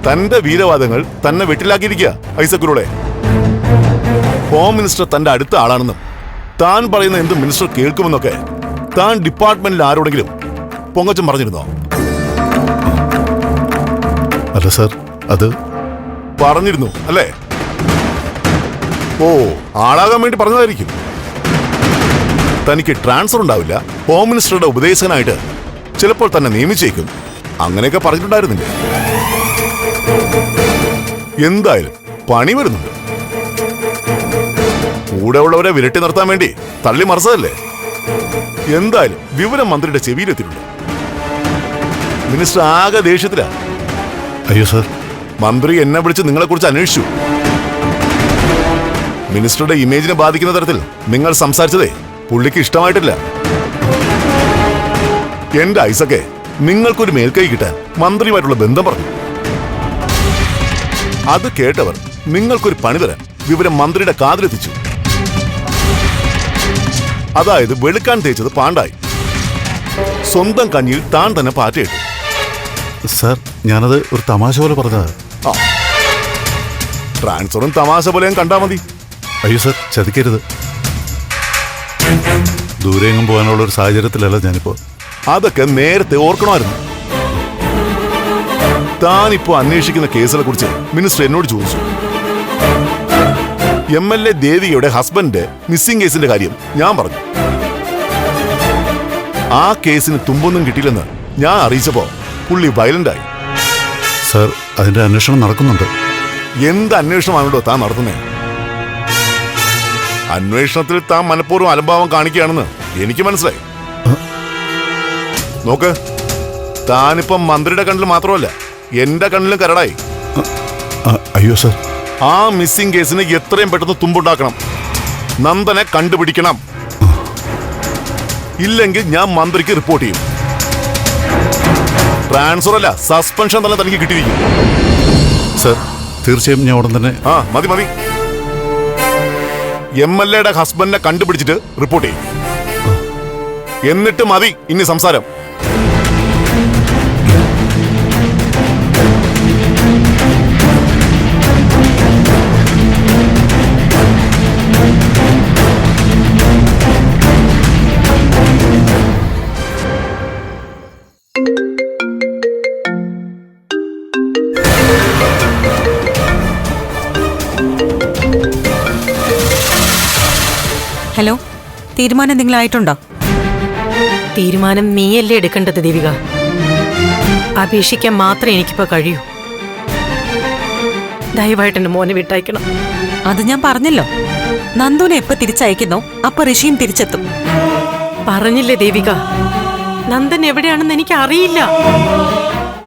തന്റെ വീരവാദങ്ങൾ തന്നെ വെട്ടിലാക്കിയിരിക്കുക ഐസക്കുരുളെ. Home minister തന്റെ അടുത്ത ആളാണെന്നും താൻ പറയുന്ന എന്ത് മിനിസ്റ്റർ കേൾക്കുമെന്നൊക്കെ താൻ ഡിപ്പാർട്ട്മെന്റിൽ ആരോടെങ്കിലും പൊങ്ങച്ചം പറഞ്ഞിരുന്നോ? അല്ല സർ, അത് പറഞ്ഞിരുന്നു അല്ലേ? ഓ, ആളാകാൻ വേണ്ടി പറഞ്ഞതായിരിക്കും. തനിക്ക് ട്രാൻസ്ഫർ ഉണ്ടാവില്ല, ഹോം മിനിസ്റ്ററുടെ ഉപദേശകനായിട്ട് ചിലപ്പോൾ തന്നെ നിയമിച്ചേക്കും, അങ്ങനെയൊക്കെ പറഞ്ഞിട്ടുണ്ടായിരുന്നില്ലേ? എന്തായാലും പണി വരുന്നുണ്ട്. കൂടെ ഉള്ളവരെ വിരട്ടി നിർത്താൻ വേണ്ടി തള്ളി മറിച്ചതല്ലേ? എന്തായാലും വിവരം മന്ത്രിയുടെ ചെവിയിലെത്തിയിട്ടുണ്ട്. മിനിസ്റ്റർ ആകെ ദേഷ്യത്തിലാ. അയ്യോ സർ, മന്ത്രി എന്നെ വിളിച്ച് നിങ്ങളെക്കുറിച്ച് അന്വേഷിച്ചു. മിനിസ്റ്ററുടെ ഇമേജിനെ ബാധിക്കുന്ന തരത്തിൽ നിങ്ങൾ സംസാരിച്ചതേ പുള്ളിക്ക് ഇഷ്ടമായിട്ടില്ല. എന്റെ ഐസക്കെ, നിങ്ങൾക്കൊരു മേൽക്കൈ കിട്ടാൻ മന്ത്രിയുമായിട്ടുള്ള ബന്ധം പറഞ്ഞു. അത് കേട്ടവർ നിങ്ങൾക്കൊരു പണി തരാൻ വിവരം മന്ത്രിയുടെ കാതിലെത്തിച്ചു. അതായത് വെളുക്കാൻ തേച്ചത് പാണ്ടായി. സ്വന്തം കഞ്ഞിയിൽ താൻ തന്നെ പാറ്റയിട്ടു. സർ, ഞാനത് ഒരു തമാശ പോലെ പറഞ്ഞതാ. ട്രാൻസ്ഫറും തമാശ പോലെയും കണ്ടാ മതി. അയ്യോ സർ, ചതിക്കരുത്. ദൂരെയെങ്ങും പോകാനുള്ള ഒരു സാഹചര്യത്തിലല്ല ഞാനിപ്പോ. അതൊക്കെ നേരത്തെ ഓർക്കണമായിരുന്നു. താനിപ്പോ അന്വേഷിക്കുന്ന കേസിനെ കുറിച്ച് മിനിസ്റ്റർ എന്നോട് ചോദിച്ചു. MLA ദേവികയുടെ ഹസ്ബൻഡ് മിസ്സിംഗ് കേസിന്റെ കാര്യം ഞാൻ പറഞ്ഞു. ആ കേസിന് തുമ്പൊന്നും കിട്ടിയില്ലെന്ന് ഞാൻ അറിയിച്ചപ്പോ പുള്ളി വയലന്റായി. സർ, അതിന്റെ അന്വേഷണം നടക്കുന്നുണ്ട്. എന്ത് അന്വേഷണമാണോ താൻ നടത്തുന്നേ? അന്വേഷണത്തിൽ താൻ മനഃപൂർവ്വം അലംഭാവം കാണിക്കുകയാണെന്ന് എനിക്ക് മനസ്സിലായി. നോക്ക്, താനിപ്പം മന്ത്രിയുടെ കണ്ണിൽ മാത്രമല്ല എന്റെ കണ്ണിലും കരടായി. അയ്യോ സർ, ആ മിസ്സിംഗ് കേസിന് എത്രയും പെട്ടെന്ന് തുമ്പുണ്ടാക്കണം. നന്ദനെ കണ്ടുപിടിക്കണം. ഇല്ലെങ്കിൽ ഞാൻ മന്ത്രിക്ക് റിപ്പോർട്ട് ചെയ്യും. ട്രാൻസ്ഫർ അല്ല, സസ്പെൻഷൻ തന്നെ തനിക്ക് കിട്ടിയിരിക്കും. സർ, തീർച്ചയായും ഞാൻ ഉടൻ തന്നെ. മതി മതി. MLAയുടെ ഹസ്ബൻഡിനെ കണ്ടുപിടിച്ചിട്ട് റിപ്പോർട്ട് ചെയ്യും. എന്നിട്ട് മതി ഇനി സംസാരം. ഹലോ, തീരുമാനം എന്തെങ്കിലും ആയിട്ടുണ്ടോ? തീരുമാനം നീയല്ലേ എടുക്കേണ്ടത് ദേവിക. അപേക്ഷിക്കാൻ മാത്രമേ എനിക്കിപ്പോ കഴിയൂ. ദയവായിട്ട് എന്റെ മോനെ വിട്ടയക്കണം. അത് ഞാൻ പറഞ്ഞല്ലോ. നന്ദുനെ എപ്പോ തിരിച്ചയക്കുന്നോ അപ്പൊ ഋഷിയും തിരിച്ചെത്തും. പറഞ്ഞില്ലേ ദേവിക, നന്ദൻ എവിടെയാണെന്ന് എനിക്ക് അറിയില്ല.